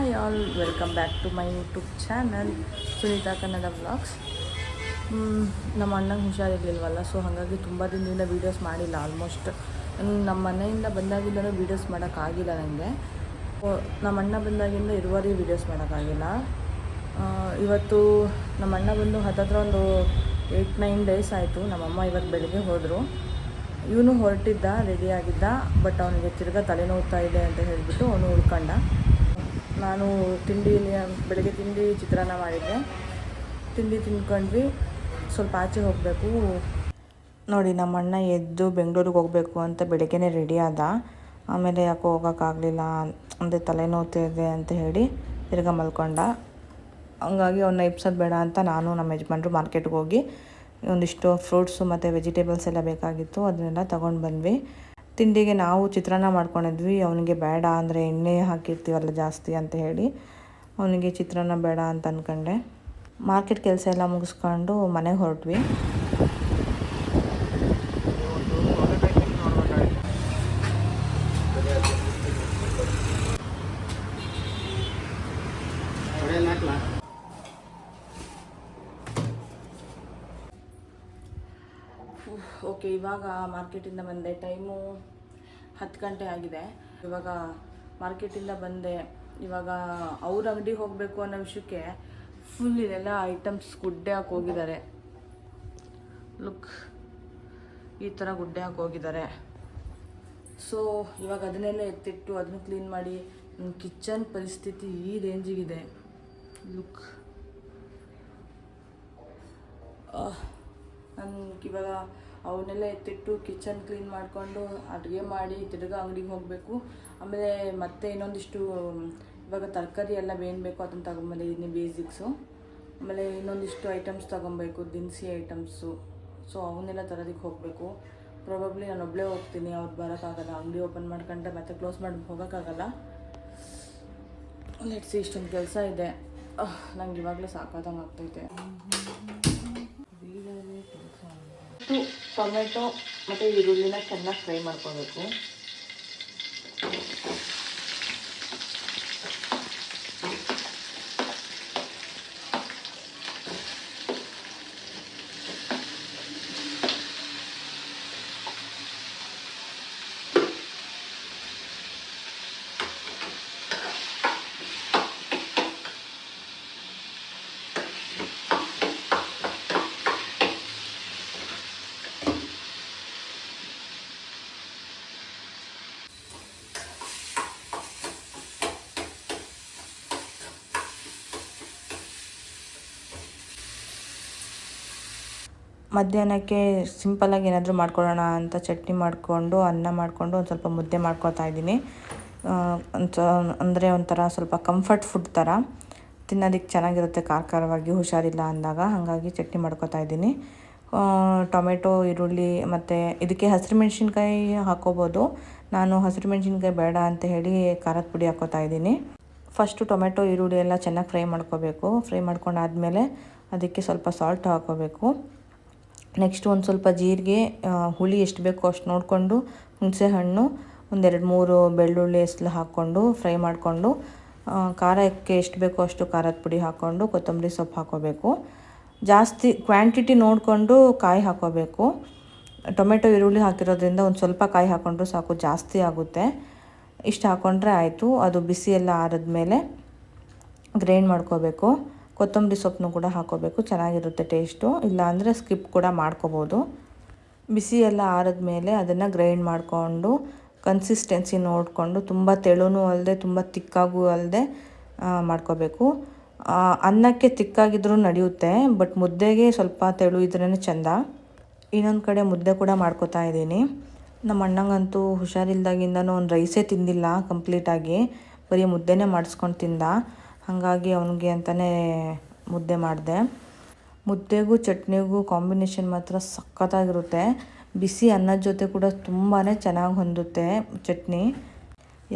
Hi all, welcome back to my YouTube channel Sunita Kannada vlogs. ನಮ್ಮ ಅಣ್ಣಂಗೆ ಹುಷಾರಿರಲಿಲ್ವಲ್ಲ, so ಹಾಗಾಗಿ ತುಂಬ ದಿನದಿಂದ ವೀಡಿಯೋಸ್ ಮಾಡಿಲ್ಲ. ಆಲ್ಮೋಸ್ಟ್ ನಮ್ಮ ಮನೆಯಿಂದ ಬಂದಾಗಿಂದಲೂ ವೀಡಿಯೋಸ್ ಮಾಡೋಕ್ಕಾಗಿಲ್ಲ ನನಗೆ. ನಮ್ಮ ಅಣ್ಣ ಬಂದಾಗಿಂದ ಇರುವವರೆಗೆ ವೀಡಿಯೋಸ್ ಮಾಡೋಕ್ಕಾಗಿಲ್ಲ. ಇವತ್ತು ನಮ್ಮ ಅಣ್ಣ ಬಂದು ಹತ್ತತ್ರ ಒಂದು 8-9 ಡೇಸ್ ಆಯಿತು. ನಮ್ಮಮ್ಮ ಇವತ್ತು ಬೆಳಿಗ್ಗೆ ಹೋದರು. ಇವನು ಹೊರಟಿದ್ದ, ರೆಡಿಯಾಗಿದ್ದ, ಬಟ್ ಅವನಿಗೆ ತಿರ್ಗಾ ತಲೆನೋವ್ತಾ ಇದೆ ಅಂತ ಹೇಳಿಬಿಟ್ಟು ಅವನು ಉಳ್ಕೊಂಡ. ನಾನು ಬೆಳಗ್ಗೆ ತಿಂಡಿ ಚಿತ್ರಾನ್ನ ಮಾಡಿದ್ದೆ. ತಿಂಡಿ ತಿಂದ್ಕೊಂಡ್ವಿ. ಸ್ವಲ್ಪ ಆಚೆ ಹೋಗಬೇಕು. ನೋಡಿ, ನಮ್ಮ ಅಣ್ಣ ಎದ್ದು ಬೆಂಗಳೂರಿಗೆ ಹೋಗಬೇಕು ಅಂತ ಬೆಳಗ್ಗೆನೇ ರೆಡಿ ಆದ. ಆಮೇಲೆ ಯಾಕೋ ಹೋಗೋಕ್ಕಾಗಲಿಲ್ಲ, ಅಂದರೆ ತಲೆನೋವ್ತಿದೆ ಅಂತ ಹೇಳಿ ತಿರ್ಗಾ ಮಲ್ಕೊಂಡ. ಹಂಗಾಗಿ ಅವನ್ನ ಎಬ್ಸೋದು ಬೇಡ ಅಂತ ನಾನು ನಮ್ಮ ಯಜಮಾನ್ರು ಮಾರ್ಕೆಟ್ಗೆ ಹೋಗಿ ಒಂದಿಷ್ಟು ಫ್ರೂಟ್ಸು ಮತ್ತು ವೆಜಿಟೇಬಲ್ಸ್ ಎಲ್ಲ ಬೇಕಾಗಿತ್ತು, ಅದನ್ನೆಲ್ಲ ತೊಗೊಂಡು ಬಂದ್ವಿ. ತಿಂಡಿಗೆ ನಾವು ಚಿತ್ರಾನ್ನ ಮಾಡ್ಕೊಂಡಿದ್ವಿ. ಅವನಿಗೆ ಬೇಡ, ಅಂದರೆ ಎಣ್ಣೆ ಹಾಕಿರ್ತೀವಲ್ಲ ಜಾಸ್ತಿ ಅಂತ ಹೇಳಿ ಅವನಿಗೆ ಚಿತ್ರಾನ್ನ ಬೇಡ ಅಂತ ಅಂದ್ಕೊಂಡೆ. ಮಾರ್ಕೆಟ್ ಕೆಲಸ ಎಲ್ಲ ಮುಗಿಸ್ಕೊಂಡು ಮನೆಗೆ ಹೊರಟ್ವಿ. ಓಕೆ, ಇವಾಗ ಮಾರ್ಕೆಟಿಂದ ಬಂದೆ. ಟೈಮು 10 ಗಂಟೆ ಆಗಿದೆ. ಇವಾಗ ಮಾರ್ಕೆಟಿಂದ ಬಂದೆ. ಇವಾಗ ಅವ್ರ ಅಂಗಡಿಗೆ ಹೋಗಬೇಕು ಅನ್ನೋ ವಿಷಯಕ್ಕೆ ಫುಲ್ ಇದೆಲ್ಲ ಐಟಮ್ಸ್ ಗುಡ್ಡೆ ಹಾಕಿ ಹೋಗಿದ್ದಾರೆ. ಲುಕ್, ಈ ಥರ ಗುಡ್ಡೆ ಹಾಕಿ ಹೋಗಿದ್ದಾರೆ. ಸೊ ಇವಾಗ ಅದನ್ನೆಲ್ಲ ಎತ್ತಿಟ್ಟು ಅದನ್ನು ಕ್ಲೀನ್ ಮಾಡಿ ಕಿಚನ್ ಪರಿಸ್ಥಿತಿ ಈ ರೇಂಜಿಗಿದೆ. ಲುಕ್, ನನಗೆ ಇವಾಗ ಅವನ್ನೆಲ್ಲ ಎತ್ತಿಟ್ಟು ಕಿಚನ್ ಕ್ಲೀನ್ ಮಾಡಿಕೊಂಡು ಅಡುಗೆ ಮಾಡಿ ತಿರ್ಗಾ ಅಂಗಡಿಗೆ ಹೋಗಬೇಕು. ಆಮೇಲೆ ಮತ್ತೆ ಇನ್ನೊಂದಿಷ್ಟು ಇವಾಗ ತರಕಾರಿ ಎಲ್ಲ ಏನು ಬೇಕೋ ಅದನ್ನು ತಗೊಂಬಂದಿದ್ದೀನಿ, ಬೇಸಿಕ್ಸು. ಆಮೇಲೆ ಇನ್ನೊಂದಿಷ್ಟು ಐಟಮ್ಸ್ ತೊಗೊಬೇಕು, ದಿನಸಿ ಐಟಮ್ಸು. ಸೊ ಅವನ್ನೆಲ್ಲ ತರೋದಕ್ಕೆ ಹೋಗಬೇಕು. ಪ್ರಾಬಬ್ಲಿ ನಾನು ಒಬ್ಬಳೇ ಹೋಗ್ತೀನಿ, ಅವ್ರು ಬರೋಕ್ಕಾಗಲ್ಲ. ಅಂಗಡಿ ಓಪನ್ ಮಾಡ್ಕೊಂಡ್ರೆ ಮತ್ತೆ ಕ್ಲೋಸ್ ಮಾಡಿ ಹೋಗೋಕ್ಕಾಗಲ್ಲ. ಲೆಟ್ಸಿ, ಇಷ್ಟೊಂದು ಕೆಲಸ ಇದೆ. ನಂಗೆ ಇವಾಗಲೇ ಸಾಕಾದಂಗೆ ಆಗ್ತೈತೆ. ಟೊಮೆಟೊ ಮತ್ತು ಈರುಳ್ಳಿನ ಚೆನ್ನಾಗಿ ಫ್ರೈ ಮಾಡ್ಕೋಬೇಕು. ಮಧ್ಯಾಹ್ನಕ್ಕೆ ಸಿಂಪಲ್ಲಾಗಿ ಏನಾದರೂ ಮಾಡ್ಕೊಳ್ಳೋಣ ಅಂತ ಚಟ್ನಿ ಮಾಡಿಕೊಂಡು, ಅನ್ನ ಮಾಡಿಕೊಂಡು ಒಂದು ಸ್ವಲ್ಪ ಮುದ್ದೆ ಮಾಡ್ಕೊತಾ ಇದ್ದೀನಿ. ಅಂದರೆ ಒಂಥರ ಸ್ವಲ್ಪ ಕಂಫರ್ಟ್ ಫುಡ್ ಥರ ತಿನ್ನೋದಕ್ಕೆ ಚೆನ್ನಾಗಿರುತ್ತೆ, ಖಾರವಾಗಿ ಹುಷಾರಿಲ್ಲ ಅಂದಾಗ. ಹಾಗಾಗಿ ಚಟ್ನಿ ಮಾಡ್ಕೊತಾ ಇದ್ದೀನಿ. ಟೊಮೆಟೊ, ಈರುಳ್ಳಿ ಮತ್ತು ಇದಕ್ಕೆ ಹಸಿರು ಮೆಣಸಿನ್ಕಾಯಿ ಹಾಕ್ಕೋಬೋದು. ನಾನು ಹಸಿರು ಮೆಣಸಿನ್ಕಾಯಿ ಬೇಡ ಅಂತ ಹೇಳಿ ಖಾರದ ಪುಡಿ ಹಾಕ್ಕೋತಾ ಇದ್ದೀನಿ. ಫಸ್ಟು ಟೊಮೆಟೊ, ಈರುಳ್ಳಿ ಎಲ್ಲ ಚೆನ್ನಾಗಿ ಫ್ರೈ ಮಾಡ್ಕೋಬೇಕು. ಫ್ರೈ ಮಾಡ್ಕೊಂಡಾದಮೇಲೆ ಅದಕ್ಕೆ ಸ್ವಲ್ಪ ಸಾಲ್ಟ್ ಹಾಕ್ಕೋಬೇಕು. ನೆಕ್ಸ್ಟ್ ಒಂದು ಸ್ವಲ್ಪ ಜೀರಿಗೆ, ಹುಳಿ ಎಷ್ಟು ಬೇಕೋ ಅಷ್ಟು ನೋಡಿಕೊಂಡು, ಹುಣಸೆಹಣ್ಣು, 1-2-3 ಬೆಳ್ಳುಳ್ಳಿ ಎಸ್ಲು ಹಾಕ್ಕೊಂಡು ಫ್ರೈ ಮಾಡಿಕೊಂಡು, ಖಾರಕ್ಕೆ ಎಷ್ಟು ಬೇಕೋ ಅಷ್ಟು ಖಾರದ ಪುಡಿ ಹಾಕ್ಕೊಂಡು, ಕೊತ್ತಂಬರಿ ಸೊಪ್ಪು ಹಾಕ್ಕೋಬೇಕು. ಜಾಸ್ತಿ ಕ್ವಾಂಟಿಟಿ ನೋಡಿಕೊಂಡು ಕಾಯಿ ಹಾಕ್ಕೋಬೇಕು. ಟೊಮೆಟೊ, ಈರುಳ್ಳಿ ಹಾಕಿರೋದ್ರಿಂದ ಒಂದು ಸ್ವಲ್ಪ ಕಾಯಿ ಹಾಕ್ಕೊಂಡ್ರು ಸಾಕು, ಜಾಸ್ತಿ ಆಗುತ್ತೆ. ಇಷ್ಟು ಹಾಕ್ಕೊಂಡ್ರೆ ಆಯಿತು. ಅದು ಬಿಸಿ ಎಲ್ಲ ಆರಿದ್ಮೇಲೆ ಗ್ರೈಂಡ್ ಮಾಡ್ಕೋಬೇಕು. ಕೊತ್ತಂಬರಿ ಸೊಪ್ಪನ್ನು ಕೂಡ ಹಾಕ್ಕೋಬೇಕು, ಚೆನ್ನಾಗಿರುತ್ತೆ ಟೇಸ್ಟು. ಇಲ್ಲಾಂದರೆ ಸ್ಕಿಪ್ ಕೂಡ ಮಾಡ್ಕೋಬೋದು. ಬಿಸಿ ಎಲ್ಲ ಆರಿದ್ಮೇಲೆ ಅದನ್ನು ಗ್ರೈಂಡ್ ಮಾಡಿಕೊಂಡು ಕನ್ಸಿಸ್ಟೆನ್ಸಿ ನೋಡಿಕೊಂಡು, ತುಂಬ ತೆಳುನೂ ಅಲ್ಲದೆ ತುಂಬ ತಿಕ್ಕಾಗೂ ಅಲ್ಲದೆ ಮಾಡ್ಕೋಬೇಕು. ಅನ್ನಕ್ಕೆ ತಿಕ್ಕಾಗಿದ್ರೂ ನಡೆಯುತ್ತೆ, ಬಟ್ ಮುದ್ದೆಗೆ ಸ್ವಲ್ಪ ತೆಳು ಇದ್ರೇ ಚೆಂದ. ಇನ್ನೊಂದು ಕಡೆ ಮುದ್ದೆ ಕೂಡ ಮಾಡ್ಕೋತಾ ಇದ್ದೀನಿ. ನಮ್ಮ ಅಣ್ಣಂಗಂತೂ ಹುಷಾರಿಲ್ದಾಗಿಂದನೂ ಒಂದು ರೈಸೇ ತಿಂದಿಲ್ಲ ಕಂಪ್ಲೀಟಾಗಿ, ಬರೀ ಮುದ್ದೆನೇ ಮಾಡಿಸ್ಕೊಂಡು ತಿಂದ. ಹಾಗಾಗಿ ಅವನಿಗೆ ಅಂತಲೇ ಮುದ್ದೆ ಮಾಡಿದೆ. ಮುದ್ದೆಗೂ ಚಟ್ನಿಗೂ ಕಾಂಬಿನೇಷನ್ ಮಾತ್ರ ಸಖತ್ತಾಗಿರುತ್ತೆ. ಬಿಸಿ ಅನ್ನದ ಜೊತೆ ಕೂಡ ತುಂಬಾ ಚೆನ್ನಾಗಿ ಹೊಂದುತ್ತೆ ಚಟ್ನಿ.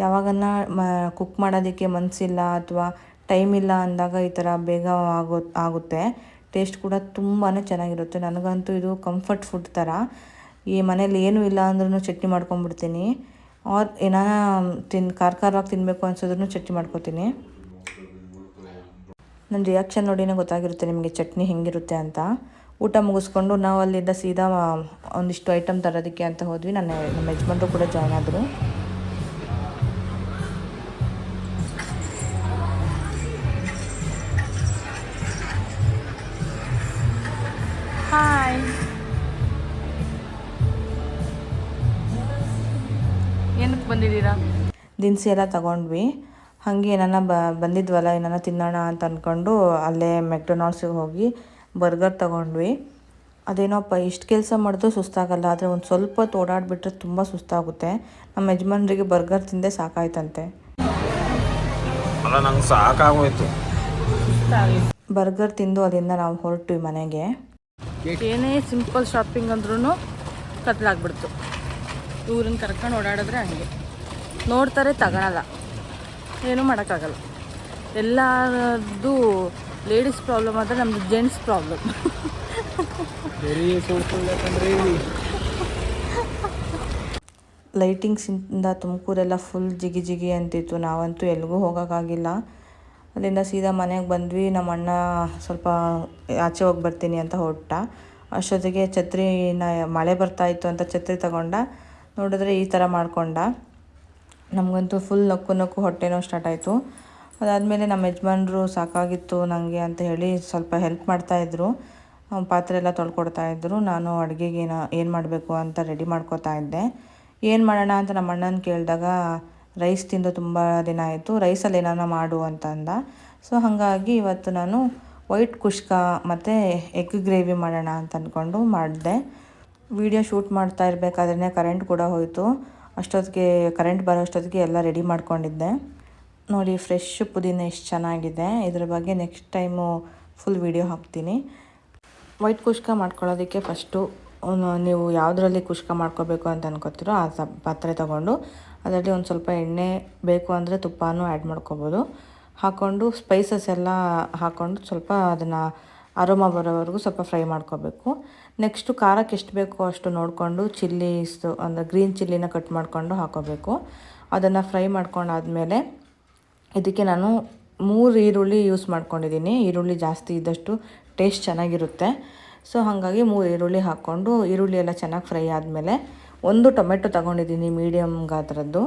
ಯಾವಾಗನ್ನ ಕುಕ್ ಮಾಡೋದಕ್ಕೆ ಮನಸ್ಸಿಲ್ಲ ಅಥವಾ ಟೈಮ್ ಇಲ್ಲ ಅಂದಾಗ ಈ ಥರ ಬೇಗ ಆಗುತ್ತೆ. ಟೇಸ್ಟ್ ಕೂಡ ತುಂಬಾ ಚೆನ್ನಾಗಿರುತ್ತೆ. ನನಗಂತೂ ಇದು ಕಂಫರ್ಟ್ ಫುಡ್ ಥರ. ಈ ಮನೇಲಿ ಏನೂ ಇಲ್ಲ ಅಂದ್ರೂ ಚಟ್ನಿ ಮಾಡ್ಕೊಂಬಿಡ್ತೀನಿ. ಏನಾರ ಖಾರವಾಗಿ ತಿನ್ನಬೇಕು ಅನ್ಸಿದ್ರೂ ಚಟ್ನಿ ಮಾಡ್ಕೊತೀನಿ. ನನ್ನ ರಿಯಾಕ್ಷನ್ ನೋಡಿನೇ ಗೊತ್ತಾಗಿರುತ್ತೆ ನಿಮಗೆ ಚಟ್ನಿ ಹೆಂಗಿರುತ್ತೆ ಅಂತ. ಊಟ ಮುಗಿಸ್ಕೊಂಡು ನಾವು ಅಲ್ಲಿಂದ ಸೀದಾ ಒಂದಿಷ್ಟು ಐಟಮ್ ತರೋದಕ್ಕೆ ಅಂತ ಹೋದ್ವಿ. ನಮ್ಮ ಯಜಮಾನ್ರು ಕೂಡ ಜಾಯ್ನ್ ಆದರು. ಹಾಯ್, ಏನಕ್ಕೆ ಬಂದಿದ್ದೀರಾ? ದಿನಸಿ ಎಲ್ಲ ತಗೊಂಡ್ವಿ. ಹಾಗೆ ಏನಾನ ಬಂದಿದ್ವಲ್ಲ, ಏನಾನ ತಿನ್ನೋಣ ಅಂತ ಅಂದ್ಕೊಂಡು ಅಲ್ಲೇ ಮೆಕ್ಡೊನಾಲ್ಡ್ಸಿಗೆ ಹೋಗಿ ಬರ್ಗರ್ ತೊಗೊಂಡ್ವಿ. ಅದೇನೋಪ್ಪ ಇಷ್ಟು ಕೆಲಸ ಮಾಡಿದ್ರೂ ಸುಸ್ತಾಗಲ್ಲ, ಆದರೆ ಒಂದು ಸ್ವಲ್ಪ ಹೊತ್ತು ಓಡಾಡಿಬಿಟ್ರೆ ತುಂಬ ಸುಸ್ತಾಗುತ್ತೆ. ನಮ್ಮ ಯಜಮಾನ್ರಿಗೆ ಬರ್ಗರ್ ತಿಂದೇ ಸಾಕಾಯ್ತಂತೆ. ಅಲ್ಲ, ನಂಗೆ ಸಾಕಾಗೋಯ್ತು. ಬರ್ಗರ್ ತಿಂದು ಅಲ್ಲಿಂದ ನಾವು ಹೊರಟ್ವಿ ಮನೆಗೆ. ಏನೇ ಸಿಂಪಲ್ ಶಾಪಿಂಗ್ ಅಂದ್ರೂ ಕತ್ಲಾಗ್ಬಿಡ್ತು. ಇವ್ರನ್ನ ಕರ್ಕೊಂಡು ಓಡಾಡಿದ್ರೆ ಹಂಗೆ ನೋಡ್ತಾರೆ, ತಗೊಳಲ್ಲ, ಏನೂ ಮಾಡೋಕ್ಕಾಗಲ್ಲ. ಎಲ್ಲರದ್ದು ಲೇಡೀಸ್ ಪ್ರಾಬ್ಲಮ್ ಆದರೆ ನಮ್ಮದು ಜೆಂಟ್ಸ್ ಪ್ರಾಬ್ಲಮ್. ಲೈಟಿಂಗ್ಸಿಂದ ತುಮಕೂರೆಲ್ಲ ಫುಲ್ ಜಿಗಿ ಜಿಗಿ ಅಂತಿತ್ತು. ನಾವಂತೂ ಎಲ್ಲಿಗೂ ಹೋಗೋಕ್ಕಾಗಿಲ್ಲ. ಅಲ್ಲಿಂದ ಸೀದಾ ಮನೆಗೆ ಬಂದ್ವಿ. ನಮ್ಮ ಅಣ್ಣ ಸ್ವಲ್ಪ ಆಚೆ ಹೋಗಿ ಬರ್ತೀನಿ ಅಂತ ಹೊರಟ. ಅಷ್ಟೊತ್ತಿಗೆ ಛತ್ರಿನ ಮಳೆ ಬರ್ತಾಯಿತ್ತು ಅಂತ ಛತ್ರಿ ತಗೊಂಡ. ನೋಡಿದ್ರೆ ಈ ಥರ ಮಾಡ್ಕೊಂಡ. ನಮಗಂತೂ ಫುಲ್ ನಕ್ಕು ಹೊಟ್ಟೆನೋ ಸ್ಟಾರ್ಟ್ ಆಯಿತು. ಅದಾದಮೇಲೆ ನಮ್ಮ ಯಜಮಾನ್ರು ಸಾಕಾಗಿತ್ತು ನನಗೆ ಅಂತ ಹೇಳಿ ಸ್ವಲ್ಪ ಹೆಲ್ಪ್ ಮಾಡ್ತಾಯಿದ್ರು. ಪಾತ್ರೆ ಎಲ್ಲ ತೊಳ್ಕೊಡ್ತಾಯಿದ್ರು. ನಾನು ಅಡುಗೆಗೆ ಏನು ಮಾಡಬೇಕು ಅಂತ ರೆಡಿ ಮಾಡ್ಕೋತಾ ಇದ್ದೆ. ಏನು ಮಾಡೋಣ ಅಂತ ನಮ್ಮ ಅಣ್ಣನ ಕೇಳಿದಾಗ ರೈಸ್ ತಿಂದು ತುಂಬ ದಿನ ಆಯಿತು, ರೈಸಲ್ಲಿ ಏನಾನ ಮಾಡು ಅಂತ ಅಂದ. ಸೊ ಹಾಗಾಗಿ ಇವತ್ತು ನಾನು ವೈಟ್ ಕುಷ್ಕ ಮತ್ತು ಎಗ್ ಗ್ರೇವಿ ಮಾಡೋಣ ಅಂತ ಅಂದ್ಕೊಂಡು ಮಾಡಿದೆ. ವಿಡಿಯೋ ಶೂಟ್ ಮಾಡ್ತಾ ಇರಬೇಕಾದ್ರೆ ಕರೆಂಟ್ ಕೂಡ ಹೋಯಿತು. ಅಷ್ಟೊತ್ತಿಗೆ ಕರೆಂಟ್ ಬರೋ ಅಷ್ಟೊತ್ತಿಗೆ ಎಲ್ಲ ರೆಡಿ ಮಾಡ್ಕೊಂಡಿದ್ದೆ. ನೋಡಿ, ಫ್ರೆಶ್ ಪುದೀನ ಎಷ್ಟು ಚೆನ್ನಾಗಿದೆ. ಇದ್ರ ಬಗ್ಗೆ ನೆಕ್ಸ್ಟ್ ಟೈಮು ಫುಲ್ ವಿಡಿಯೋ ಹಾಕ್ತೀನಿ. ವೈಟ್ ಕುಷ್ಕ ಮಾಡ್ಕೊಳ್ಳೋದಕ್ಕೆ ಫಸ್ಟು ನೀವು ಯಾವುದರಲ್ಲಿ ಕುಷ್ಕ ಮಾಡ್ಕೋಬೇಕು ಅಂತ ಅನ್ಕೋತೀರೋ ಆ ಪಾತ್ರೆ ತೊಗೊಂಡು ಅದರಲ್ಲಿ ಒಂದು ಸ್ವಲ್ಪ ಎಣ್ಣೆ, ಬೇಕು ಅಂದರೆ ತುಪ್ಪನೂ ಆ್ಯಡ್ ಮಾಡ್ಕೋಬೋದು. ಹಾಕ್ಕೊಂಡು ಸ್ಪೈಸಸ್ ಎಲ್ಲ ಹಾಕ್ಕೊಂಡು ಸ್ವಲ್ಪ ಅದನ್ನು ಅರೋಮಾ ಬರೋವರೆಗೂ ಸ್ವಲ್ಪ ಫ್ರೈ ಮಾಡ್ಕೋಬೇಕು. ನೆಕ್ಸ್ಟು ಖಾರಕ್ಕೆ ಎಷ್ಟು ಬೇಕೋ ಅಷ್ಟು ನೋಡಿಕೊಂಡು ಚಿಲ್ಲೀಸು ಅಂದರೆ ಗ್ರೀನ್ ಚಿಲ್ಲಿನ ಕಟ್ ಮಾಡಿಕೊಂಡು ಹಾಕೋಬೇಕು. ಅದನ್ನು ಫ್ರೈ ಮಾಡ್ಕೊಂಡಾದಮೇಲೆ ಇದಕ್ಕೆ ನಾನು 3 ಈರುಳ್ಳಿ ಯೂಸ್ ಮಾಡ್ಕೊಂಡಿದ್ದೀನಿ. ಈರುಳ್ಳಿ ಜಾಸ್ತಿ ಇದ್ದಷ್ಟು ಟೇಸ್ಟ್ ಚೆನ್ನಾಗಿರುತ್ತೆ. ಸೊ ಹಾಗಾಗಿ 3 ಈರುಳ್ಳಿ ಹಾಕ್ಕೊಂಡು ಈರುಳ್ಳಿ ಎಲ್ಲ ಚೆನ್ನಾಗಿ ಫ್ರೈ ಆದಮೇಲೆ 1 ಟೊಮೆಟೊ ತೊಗೊಂಡಿದ್ದೀನಿ ಮೀಡಿಯಮ್ ಗಾತ್ರದ್ದು.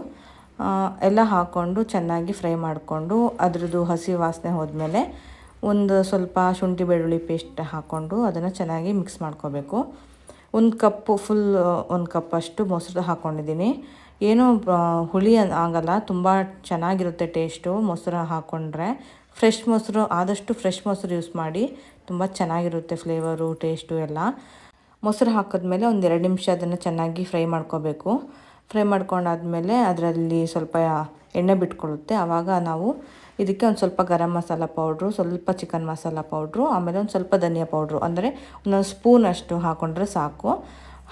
ಎಲ್ಲ ಹಾಕ್ಕೊಂಡು ಚೆನ್ನಾಗಿ ಫ್ರೈ ಮಾಡಿಕೊಂಡು ಅದ್ರದ್ದು ಹಸಿ ವಾಸನೆ ಹೋದ್ಮೇಲೆ ಒಂದು ಸ್ವಲ್ಪ ಶುಂಠಿ ಬೆಳ್ಳುಳ್ಳಿ ಪೇಸ್ಟ್ ಹಾಕ್ಕೊಂಡು ಅದನ್ನು ಚೆನ್ನಾಗಿ ಮಿಕ್ಸ್ ಮಾಡ್ಕೋಬೇಕು. 1 ಕಪ್ಪಷ್ಟು ಮೊಸರು ಹಾಕ್ಕೊಂಡಿದ್ದೀನಿ. ಏನೂ ಹುಳಿ ಆಗಲ್ಲ, ತುಂಬ ಚೆನ್ನಾಗಿರುತ್ತೆ ಟೇಸ್ಟು ಮೊಸರು ಹಾಕ್ಕೊಂಡ್ರೆ. ಆದಷ್ಟು ಫ್ರೆಶ್ ಮೊಸರು ಯೂಸ್ ಮಾಡಿ, ತುಂಬ ಚೆನ್ನಾಗಿರುತ್ತೆ ಫ್ಲೇವರು, ಟೇಸ್ಟು ಎಲ್ಲ. ಮೊಸರು ಹಾಕಿದ್ಮೇಲೆ 1-2 ನಿಮಿಷ ಅದನ್ನು ಚೆನ್ನಾಗಿ ಫ್ರೈ ಮಾಡ್ಕೋಬೇಕು. ಫ್ರೈ ಮಾಡ್ಕೊಂಡಾದ್ಮೇಲೆ ಅದರಲ್ಲಿ ಸ್ವಲ್ಪ ಎಣ್ಣೆ ಬಿಟ್ಕೊಳ್ಳುತ್ತೆ. ಆವಾಗ ನಾವು ಇದಕ್ಕೆ ಒಂದು ಸ್ವಲ್ಪ ಗರಂ ಮಸಾಲ ಪೌಡ್ರು, ಸ್ವಲ್ಪ ಚಿಕನ್ ಮಸಾಲ ಪೌಡ್ರು, ಆಮೇಲೆ ಒಂದು ಸ್ವಲ್ಪ ಧನಿಯಾ ಪೌಡ್ರು, ಅಂದರೆ ಒಂದೊಂದು ಸ್ಪೂನಷ್ಟು ಹಾಕ್ಕೊಂಡ್ರೆ ಸಾಕು.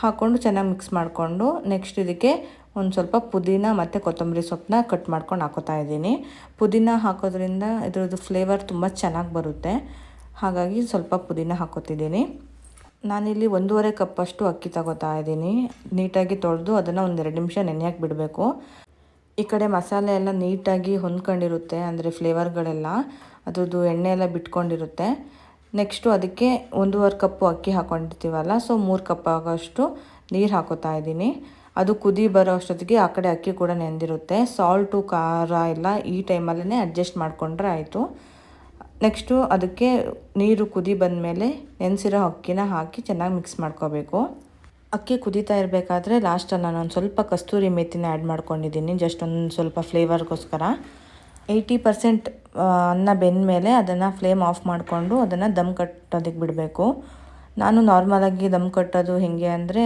ಹಾಕ್ಕೊಂಡು ಚೆನ್ನಾಗಿ ಮಿಕ್ಸ್ ಮಾಡಿಕೊಂಡು ನೆಕ್ಸ್ಟ್ ಇದಕ್ಕೆ ಒಂದು ಸ್ವಲ್ಪ ಪುದೀನ ಮತ್ತು ಕೊತ್ತಂಬರಿ ಸೊಪ್ಪನ್ನ ಕಟ್ ಮಾಡ್ಕೊಂಡು ಹಾಕೋತಾ ಇದ್ದೀನಿ. ಪುದೀನ ಹಾಕೋದ್ರಿಂದ ಇದ್ರದ್ದು ಫ್ಲೇವರ್ ತುಂಬ ಚೆನ್ನಾಗಿ ಬರುತ್ತೆ. ಹಾಗಾಗಿ ಸ್ವಲ್ಪ ಪುದೀನ ಹಾಕೋತಿದ್ದೀನಿ. ನಾನಿಲ್ಲಿ 1.5 ಕಪ್ಪಷ್ಟು ಅಕ್ಕಿ ತಗೋತಾ ಇದ್ದೀನಿ. ನೀಟಾಗಿ ತೊಳೆದು ಅದನ್ನು 1-2 ನಿಮಿಷ ನೆನೆಯಕ್ಕೆ ಬಿಡಬೇಕು. ಈ ಕಡೆ ಮಸಾಲೆ ಎಲ್ಲ ನೀಟಾಗಿ ಹೊಂದ್ಕೊಂಡಿರುತ್ತೆ, ಅಂದರೆ ಫ್ಲೇವರ್ಗಳೆಲ್ಲ ಅದ್ರದ್ದು ಎಣ್ಣೆ ಎಲ್ಲ ಬಿಟ್ಕೊಂಡಿರುತ್ತೆ. ನೆಕ್ಸ್ಟು ಅದಕ್ಕೆ 1.5 ಕಪ್ಪು ಅಕ್ಕಿ ಹಾಕ್ಕೊಂಡಿರ್ತೀವಲ್ಲ, ಸೊ 3 ಕಪ್ ಆಗೋಷ್ಟು ನೀರು ಹಾಕೋತಾ ಇದ್ದೀನಿ. ಅದು ಕುದಿ ಬರೋ ಅಷ್ಟೊತ್ತಿಗೆ ಆ ಕಡೆ ಅಕ್ಕಿ ಕೂಡ ನೆಂದಿರುತ್ತೆ. ಸಾಲ್ಟು, ಖಾರ ಎಲ್ಲ ಈ ಟೈಮಲ್ಲೇ ಅಡ್ಜಸ್ಟ್ ಮಾಡಿಕೊಂಡ್ರೆ ಆಯಿತು. ನೆಕ್ಸ್ಟು ಅದಕ್ಕೆ ನೀರು ಕುದಿ ಬಂದಮೇಲೆ ನೆನೆಸಿರೋ ಅಕ್ಕಿನ ಹಾಕಿ ಚೆನ್ನಾಗಿ ಮಿಕ್ಸ್ ಮಾಡ್ಕೋಬೇಕು. ಅಕ್ಕಿ ಕುದೀತಾ ಇರಬೇಕಾದ್ರೆ ಲಾಸ್ಟಲ್ಲಿ ನಾನು ಒಂದು ಸ್ವಲ್ಪ ಕಸ್ತೂರಿ ಮೇಥಿನ ಆ್ಯಡ್ ಮಾಡ್ಕೊಂಡಿದ್ದೀನಿ, ಜಸ್ಟ್ ಒಂದು ಸ್ವಲ್ಪ ಫ್ಲೇವರ್ಗೋಸ್ಕರ. 80% ಅನ್ನ ಬೆಂದ ಮೇಲೆ ಅದನ್ನು ಫ್ಲೇಮ್ ಆಫ್ ಮಾಡಿಕೊಂಡು ಅದನ್ನು ದಮ್ ಕಟ್ಟೋದಕ್ಕೆ ಬಿಡಬೇಕು. ನಾನು ನಾರ್ಮಲಾಗಿ ದಮ್ ಕಟ್ಟೋದು ಹೇಗೆ ಅಂದರೆ,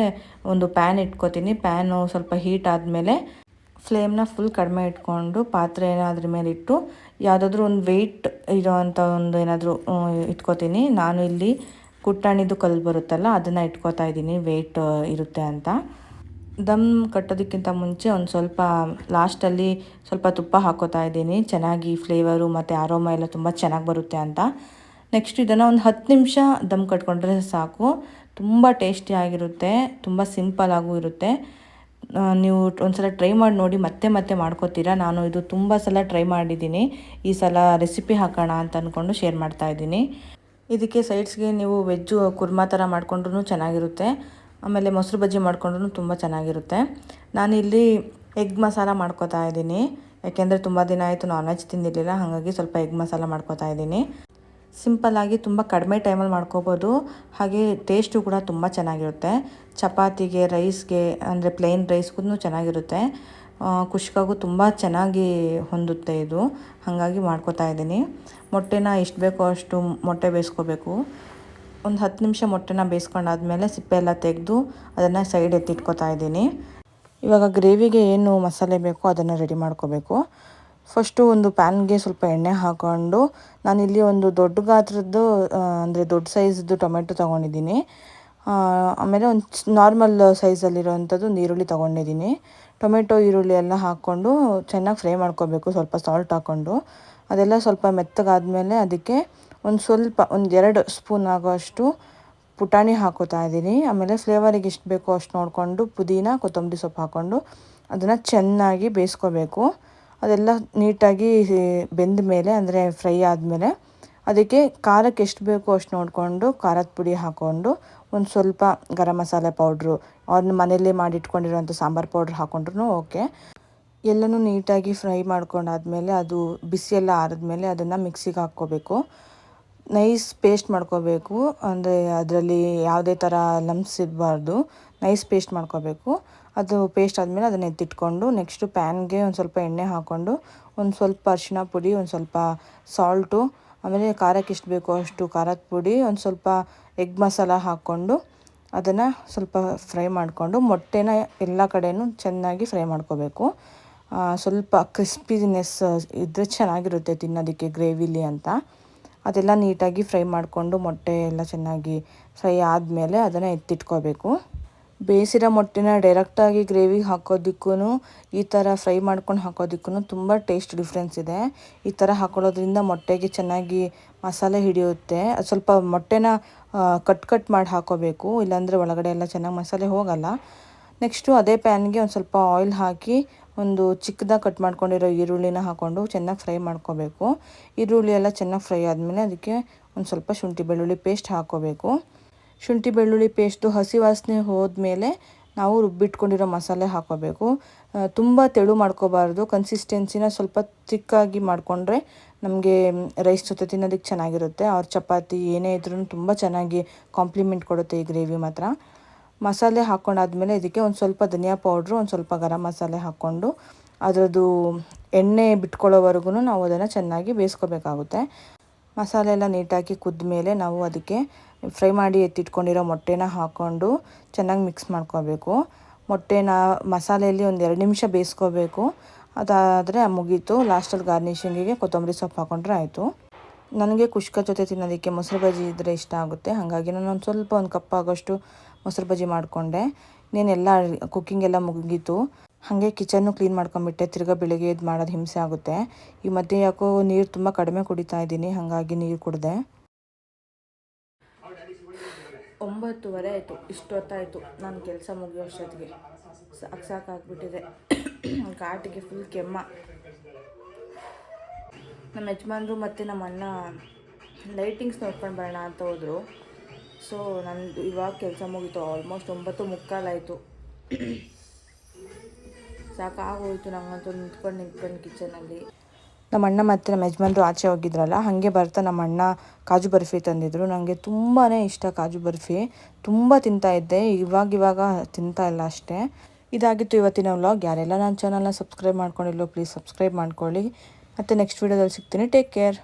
ಒಂದು ಪ್ಯಾನ್ ಇಟ್ಕೋತೀನಿ. ಪ್ಯಾನು ಸ್ವಲ್ಪ ಹೀಟ್ ಆದಮೇಲೆ ಫ್ಲೇಮ್ನ ಫುಲ್ ಕಡಿಮೆ ಇಟ್ಕೊಂಡು ಪಾತ್ರೆನ ಅದ್ರ ಮೇಲೆ ಇಟ್ಟು ಯಾವುದಾದ್ರೂ ಒಂದು ವೆಯ್ಟ್ ಇರೋವಂಥ ಒಂದು ಏನಾದರೂ ಇಟ್ಕೋತೀನಿ. ನಾನು ಇಲ್ಲಿ ಕುಟ್ಟಾಣಿದು ಕಲ್ಲು ಬರುತ್ತಲ್ಲ ಅದನ್ನು ಇಟ್ಕೋತಾ ಇದ್ದೀನಿ, ವೆಯ್ಟ್ ಇರುತ್ತೆ ಅಂತ. ದಮ್ ಕಟ್ಟೋದಕ್ಕಿಂತ ಮುಂಚೆ ಒಂದು ಸ್ವಲ್ಪ ಲಾಸ್ಟಲ್ಲಿ ಸ್ವಲ್ಪ ತುಪ್ಪ ಹಾಕೋತಾ ಇದ್ದೀನಿ, ಚೆನ್ನಾಗಿ ಫ್ಲೇವರು ಮತ್ತು ಆರೋಮ ಎಲ್ಲ ತುಂಬ ಚೆನ್ನಾಗಿ ಬರುತ್ತೆ ಅಂತ. ನೆಕ್ಸ್ಟ್ ಇದನ್ನು ಒಂದು 10 ನಿಮಿಷ ದಮ್ ಕಟ್ಕೊಂಡ್ರೆ ಸಾಕು. ತುಂಬ ಟೇಸ್ಟಿಯಾಗಿರುತ್ತೆ, ತುಂಬ ಸಿಂಪಲ್ಲಾಗೂ ಇರುತ್ತೆ. ನೀವು ಒಂದ್ಸಲ ಟ್ರೈ ಮಾಡಿ ನೋಡಿ, ಮತ್ತೆ ಮತ್ತೆ ಮಾಡ್ಕೋತೀರಾ. ನಾನು ಇದು ತುಂಬ ಸಲ ಟ್ರೈ ಮಾಡಿದ್ದೀನಿ. ಈ ಸಲ ರೆಸಿಪಿ ಹಾಕೋಣ ಅಂತ ಅಂದ್ಕೊಂಡು ಶೇರ್ ಮಾಡ್ತಾ ಇದ್ದೀನಿ. ಇದಕ್ಕೆ ಸೈಡ್ಸ್ಗೆ ನೀವು ವೆಜ್ಜು ಕುರ್ಮಾ ಥರ ಮಾಡ್ಕೊಂಡ್ರೂ ಚೆನ್ನಾಗಿರುತ್ತೆ. ಆಮೇಲೆ ಮೊಸರು ಬಜ್ಜಿ ಮಾಡ್ಕೊಂಡ್ರೂ ತುಂಬ ಚೆನ್ನಾಗಿರುತ್ತೆ. ನಾನಿಲ್ಲಿ ಎಗ್ ಮಸಾಲ ಮಾಡ್ಕೋತಾ ಇದ್ದೀನಿ. ಯಾಕೆಂದರೆ ತುಂಬ ದಿನ ಆಯಿತು ನಾನ್ ವೆಜ್ ತಿಂದಿರಲಿಲ್ಲ, ಹಾಗಾಗಿ ಸ್ವಲ್ಪ ಎಗ್ ಮಸಾಲ ಮಾಡ್ಕೋತಾ ಇದ್ದೀನಿ. ಸಿಂಪಲ್ಲಾಗಿ ತುಂಬ ಕಡಿಮೆ ಟೈಮಲ್ಲಿ ಮಾಡ್ಕೋಬೋದು. ಹಾಗೆ ಟೇಸ್ಟು ಕೂಡ ತುಂಬ ಚೆನ್ನಾಗಿರುತ್ತೆ. ಚಪಾತಿಗೆ, ರೈಸ್ಗೆ, ಅಂದರೆ ಪ್ಲೇನ್ ರೈಸ್ಗೂ ಚೆನ್ನಾಗಿರುತ್ತೆ. ಕುಷ್ಕಾಗೂ ತುಂಬ ಚೆನ್ನಾಗಿ ಹೊಂದುತ್ತೆ ಇದು. ಹಾಗಾಗಿ ಮಾಡ್ಕೋತಾ ಇದ್ದೀನಿ. ಮೊಟ್ಟೆನ ಎಷ್ಟು ಬೇಕೋ ಅಷ್ಟು ಮೊಟ್ಟೆ ಬೇಯಿಸ್ಕೋಬೇಕು. ಒಂದು 10 ನಿಮಿಷ ಮೊಟ್ಟೆನ ಬೇಯಿಸ್ಕೊಂಡಾದ್ಮೇಲೆ ಸಿಪ್ಪೆ ಎಲ್ಲ ತೆಗೆದು ಅದನ್ನು ಸೈಡ್ ಎತ್ತಿಟ್ಕೋತಾ ಇದ್ದೀನಿ. ಇವಾಗ ಗ್ರೇವಿಗೆ ಏನು ಮಸಾಲೆ ಬೇಕೋ ಅದನ್ನು ರೆಡಿ ಮಾಡ್ಕೋಬೇಕು. ಫಸ್ಟು ಒಂದು ಪ್ಯಾನ್ಗೆ ಸ್ವಲ್ಪ ಎಣ್ಣೆ ಹಾಕ್ಕೊಂಡು, ನಾನಿಲ್ಲಿ ಒಂದು ದೊಡ್ಡ ಗಾತ್ರದ್ದು ಅಂದರೆ ದೊಡ್ಡ ಸೈಜ್ದು ಟೊಮೆಟೊ ತೊಗೊಂಡಿದ್ದೀನಿ. ಆಮೇಲೆ ಒಂದು ನಾರ್ಮಲ್ ಸೈಜಲ್ಲಿರೋವಂಥದ್ದು ಈರುಳ್ಳಿ ತೊಗೊಂಡಿದ್ದೀನಿ. ಟೊಮೆಟೊ ಈರುಳ್ಳಿ ಎಲ್ಲ ಹಾಕ್ಕೊಂಡು ಚೆನ್ನಾಗಿ ಫ್ರೈ ಮಾಡ್ಕೋಬೇಕು, ಸ್ವಲ್ಪ ಸಾಲ್ಟ್ ಹಾಕ್ಕೊಂಡು. ಅದೆಲ್ಲ ಸ್ವಲ್ಪ ಮೆತ್ತಗಾದ್ಮೇಲೆ ಅದಕ್ಕೆ ಒಂದು 2 ಸ್ಪೂನ್ ಆಗೋಷ್ಟು ಪುಟಾಣಿ ಹಾಕೋತಾ ಇದ್ದೀನಿ. ಆಮೇಲೆ ಫ್ಲೇವರಿಗೆ ಎಷ್ಟು ಬೇಕೋ ಅಷ್ಟು ನೋಡಿಕೊಂಡು ಪುದೀನ, ಕೊತ್ತಂಬರಿ ಸೊಪ್ಪು ಹಾಕ್ಕೊಂಡು ಅದನ್ನು ಚೆನ್ನಾಗಿ ಬೇಯಿಸ್ಕೋಬೇಕು. ಅದೆಲ್ಲ ನೀಟಾಗಿ ಬೆಂದ ಮೇಲೆ, ಅಂದರೆ ಫ್ರೈ ಆದಮೇಲೆ ಅದಕ್ಕೆ ಖಾರಕ್ಕೆ ಎಷ್ಟು ಬೇಕೋ ಅಷ್ಟು ನೋಡಿಕೊಂಡು ಖಾರದ ಪುಡಿ ಹಾಕ್ಕೊಂಡು ಒಂದು ಸ್ವಲ್ಪ ಗರಂ ಮಸಾಲೆ ಪೌಡ್ರು, ಅವ್ರನ್ನ ಮನೆಯಲ್ಲೇ ಮಾಡಿಟ್ಕೊಂಡಿರೋಂಥ ಸಾಂಬಾರು ಪೌಡ್ರ್ ಹಾಕ್ಕೊಂಡ್ರೂ ಓಕೆ. ಎಲ್ಲನೂ ನೀಟಾಗಿ ಫ್ರೈ ಮಾಡ್ಕೊಂಡಾದ್ಮೇಲೆ ಅದು ಬಿಸಿಯೆಲ್ಲ ಆರಿದ್ಮೇಲೆ ಅದನ್ನು ಮಿಕ್ಸಿಗೆ ಹಾಕ್ಕೋಬೇಕು. ನೈಸ್ ಪೇಸ್ಟ್ ಮಾಡ್ಕೋಬೇಕು. ಅಂದರೆ ಅದರಲ್ಲಿ ಯಾವುದೇ ಥರ ಲಂಪ್ಸ್ ಇರಬಾರ್ದು. ನೈಸ್ ಪೇಸ್ಟ್ ಮಾಡ್ಕೋಬೇಕು. ಅದು ಪೇಸ್ಟ್ ಆದಮೇಲೆ ಅದನ್ನು ಎತ್ತಿಟ್ಕೊಂಡು ನೆಕ್ಸ್ಟು ಪ್ಯಾನ್ಗೆ ಒಂದು ಸ್ವಲ್ಪ ಎಣ್ಣೆ ಹಾಕ್ಕೊಂಡು ಒಂದು ಸ್ವಲ್ಪ ಅರಿಶಿಣ ಪುಡಿ, ಒಂದು ಸ್ವಲ್ಪ ಸಾಲ್ಟು, ಆಮೇಲೆ ಖಾರಕ್ಕೆ ಎಷ್ಟು ಬೇಕೋ ಅಷ್ಟು ಖಾರದ ಪುಡಿ, ಒಂದು ಸ್ವಲ್ಪ ಎಗ್ ಮಸಾಲ ಹಾಕ್ಕೊಂಡು ಅದನ್ನು ಸ್ವಲ್ಪ ಫ್ರೈ ಮಾಡಿಕೊಂಡು ಮೊಟ್ಟೆನ ಎಲ್ಲ ಕಡೆಯೂ ಚೆನ್ನಾಗಿ ಫ್ರೈ ಮಾಡ್ಕೋಬೇಕು. ಸ್ವಲ್ಪ ಕ್ರಿಸ್ಪಿನೆಸ್ ಇದ್ದರೆ ಚೆನ್ನಾಗಿರುತ್ತೆ ತಿನ್ನೋದಕ್ಕೆ ಗ್ರೇವಿಲಿ ಅಂತ. ಅದೆಲ್ಲ ನೀಟಾಗಿ ಫ್ರೈ ಮಾಡಿಕೊಂಡು ಮೊಟ್ಟೆ ಎಲ್ಲ ಚೆನ್ನಾಗಿ ಫ್ರೈ ಆದಮೇಲೆ ಅದನ್ನು ಎತ್ತಿಟ್ಕೋಬೇಕು. ಬೇಯಿಸಿರೋ ಮೊಟ್ಟೆನ ಡೈರೆಕ್ಟಾಗಿ ಗ್ರೇವಿಗೆ ಹಾಕೋದಕ್ಕೂ ಈ ಥರ ಫ್ರೈ ಮಾಡ್ಕೊಂಡು ಹಾಕೋದಕ್ಕೂ ತುಂಬ ಟೇಸ್ಟ್ ಡಿಫ್ರೆನ್ಸ್ ಇದೆ. ಈ ಥರ ಹಾಕೊಳ್ಳೋದ್ರಿಂದ ಮೊಟ್ಟೆಗೆ ಚೆನ್ನಾಗಿ ಮಸಾಲೆ ಹಿಡಿಯುತ್ತೆ. ಅದು ಸ್ವಲ್ಪ ಮೊಟ್ಟೆನ ಕಟ್ ಮಾಡಿ ಹಾಕೋಬೇಕು, ಇಲ್ಲಾಂದರೆ ಒಳಗಡೆ ಎಲ್ಲ ಚೆನ್ನಾಗಿ ಮಸಾಲೆ ಹೋಗಲ್ಲ. ನೆಕ್ಸ್ಟು ಅದೇ ಪ್ಯಾನ್ಗೆ ಒಂದು ಸ್ವಲ್ಪ ಆಯಿಲ್ ಹಾಕಿ ಒಂದು ಚಿಕ್ಕದಾಗಿ ಕಟ್ ಮಾಡ್ಕೊಂಡಿರೋ ಈರುಳ್ಳಿನ ಹಾಕ್ಕೊಂಡು ಚೆನ್ನಾಗಿ ಫ್ರೈ ಮಾಡ್ಕೋಬೇಕು. ಈರುಳ್ಳಿ ಎಲ್ಲ ಚೆನ್ನಾಗಿ ಫ್ರೈ ಆದಮೇಲೆ ಅದಕ್ಕೆ ಒಂದು ಸ್ವಲ್ಪ ಶುಂಠಿ ಬೆಳ್ಳುಳ್ಳಿ ಪೇಸ್ಟ್ ಹಾಕ್ಕೋಬೇಕು. ಶುಂಠಿ ಬೆಳ್ಳುಳ್ಳಿ ಪೇಸ್ಟು ಹಸಿ ವಾಸನೆ ಹೋದ್ಮೇಲೆ ನಾವು ರುಬ್ಬಿಟ್ಕೊಂಡಿರೋ ಮಸಾಲೆ ಹಾಕ್ಕೋಬೇಕು. ತುಂಬ ತೆಳು ಮಾಡ್ಕೋಬಾರ್ದು. ಕನ್ಸಿಸ್ಟೆನ್ಸಿನ ಸ್ವಲ್ಪ ತಿಕ್ಕಾಗಿ ಮಾಡಿಕೊಂಡ್ರೆ ನಮಗೆ ರೈಸ್ ಜೊತೆ ತಿನ್ನೋದಕ್ಕೆ ಚೆನ್ನಾಗಿರುತ್ತೆ. ಅವ್ರ ಚಪಾತಿ ಏನೇ ಇದ್ರೂ ತುಂಬ ಚೆನ್ನಾಗಿ ಕಾಂಪ್ಲಿಮೆಂಟ್ ಕೊಡುತ್ತೆ ಈ ಗ್ರೇವಿ ಮಾತ್ರ. ಮಸಾಲೆ ಹಾಕ್ಕೊಂಡಾದ್ಮೇಲೆ ಇದಕ್ಕೆ ಒಂದು ಸ್ವಲ್ಪ ಧನಿಯಾ ಪೌಡ್ರು, ಒಂದು ಸ್ವಲ್ಪ ಗರಂ ಮಸಾಲೆ ಹಾಕ್ಕೊಂಡು ಅದರದ್ದು ಎಣ್ಣೆ ಬಿಟ್ಕೊಳ್ಳೋವರೆಗೂ ನಾವು ಅದನ್ನು ಚೆನ್ನಾಗಿ ಬೇಯಿಸ್ಕೋಬೇಕಾಗುತ್ತೆ. ಮಸಾಲೆ ಎಲ್ಲ ನೀಟಾಗಿ ಕುದ್ದ ಮೇಲೆ ನಾವು ಅದಕ್ಕೆ ಫ್ರೈ ಮಾಡಿ ಎತ್ತಿಟ್ಕೊಂಡಿರೋ ಮೊಟ್ಟೆನ ಹಾಕ್ಕೊಂಡು ಚೆನ್ನಾಗಿ ಮಿಕ್ಸ್ ಮಾಡ್ಕೋಬೇಕು. ಮೊಟ್ಟೆನ ಮಸಾಲೆಯಲ್ಲಿ ಒಂದು 2 ನಿಮಿಷ ಬೇಯಿಸ್ಕೋಬೇಕು. ಅದಾದರೆ ಮುಗೀತು. ಲಾಸ್ಟಲ್ಲಿ ಗಾರ್ನಿಷಿಂಗಿಗೆ ಕೊತ್ತಂಬರಿ ಸೊಪ್ಪು ಹಾಕ್ಕೊಂಡ್ರೆ ಆಯಿತು. ನನಗೆ ಕುಷ್ಕ ಜೊತೆ ತಿನ್ನೋದಕ್ಕೆ ಮೊಸರು ಬಜ್ಜಿ ಇದ್ದರೆ ಇಷ್ಟ ಆಗುತ್ತೆ. ಹಾಗಾಗಿ ನಾನು ಒಂದು ಕಪ್ ಆಗೋಷ್ಟು ಮೊಸರು ಬಜ್ಜಿ ಮಾಡಿಕೊಂಡೆ. ಇನ್ನೇನೆಲ್ಲ ಕುಕ್ಕಿಂಗ್ ಎಲ್ಲ ಮುಗೀತು. ಹಾಗೆ ಕಿಚನ್ನು ಕ್ಲೀನ್ ಮಾಡ್ಕೊಂಬಿಟ್ಟೆ. ತಿರ್ಗಾ ಬೆಳಿಗ್ಗೆ ಎದ್ದು ಮಾಡೋದು ಹಿಂಸೆ ಆಗುತ್ತೆ. ಈ ಮಧ್ಯೆ ಯಾಕೋ ನೀರು ತುಂಬ ಕಡಿಮೆ ಕುಡಿತಾ ಇದ್ದೀನಿ, ಹಾಗಾಗಿ ನೀರು ಕುಡಿದೆ. 9:30 ಆಯಿತು. ಇಷ್ಟೊತ್ತಾಯಿತು ನಾನು ಕೆಲಸ ಮುಗಿಯೋ ಅಷ್ಟೊತ್ತಿಗೆ. ಸಾಕಾಗ್ಬಿಟ್ಟಿದೆ. ಘಾಟಿಗೆ ಫುಲ್ ಕೆಮ್ಮ. ನಮ್ಮ ಯಜಮಾನ್ರು ಮತ್ತು ನಮ್ಮ ಅಣ್ಣ ಲೈಟಿಂಗ್ಸ್ ನೋಡ್ಕೊಂಡು ಬರೋಣ ಅಂತ ಹೋದರು. ಸೊ ನಂದು ಇವಾಗ ಕೆಲಸ ಮುಗೀತು. ಆಲ್ಮೋಸ್ಟ್ 9:45 ಆಯಿತು. ಸಾಕಾಗೋಯಿತು ನಂಗಂತೂ ನಿಂತ್ಕೊಂಡು ಕಿಚನಲ್ಲಿ. ನಮ್ಮ ಅಣ್ಣ ಮತ್ತು ನಮ್ಮ ಯಜಮಾನ್ರು ಆಚೆ ಹೋಗಿದ್ರಲ್ಲ, ಹಾಗೆ ಬರ್ತಾ ನಮ್ಮ ಅಣ್ಣ ಕಾಜು ಬರ್ಫಿ ತಂದಿದ್ರು. ನನಗೆ ತುಂಬಾ ಇಷ್ಟ ಕಾಜು ಬರ್ಫಿ. ತುಂಬ ತಿಂತಾಯಿದ್ದೆ. ಇವಾಗ ತಿಂತಾ ಇಲ್ಲ ಅಷ್ಟೇ. ಇದಾಗಿತ್ತು ಇವತ್ತಿನ ವ್ಲಾಗ್. ಯಾರೆಲ್ಲ ನನ್ನ ಚಾನಲ್ನ ಸಬ್ಸ್ಕ್ರೈಬ್ ಮಾಡ್ಕೊಂಡಿಲ್ಲೋ ಪ್ಲೀಸ್ ಸಬ್ಸ್ಕ್ರೈಬ್ ಮಾಡ್ಕೊಳ್ಳಿ. ಮತ್ತು ನೆಕ್ಸ್ಟ್ ವೀಡಿಯೋದಲ್ಲಿ ಸಿಗ್ತೀನಿ. Take care.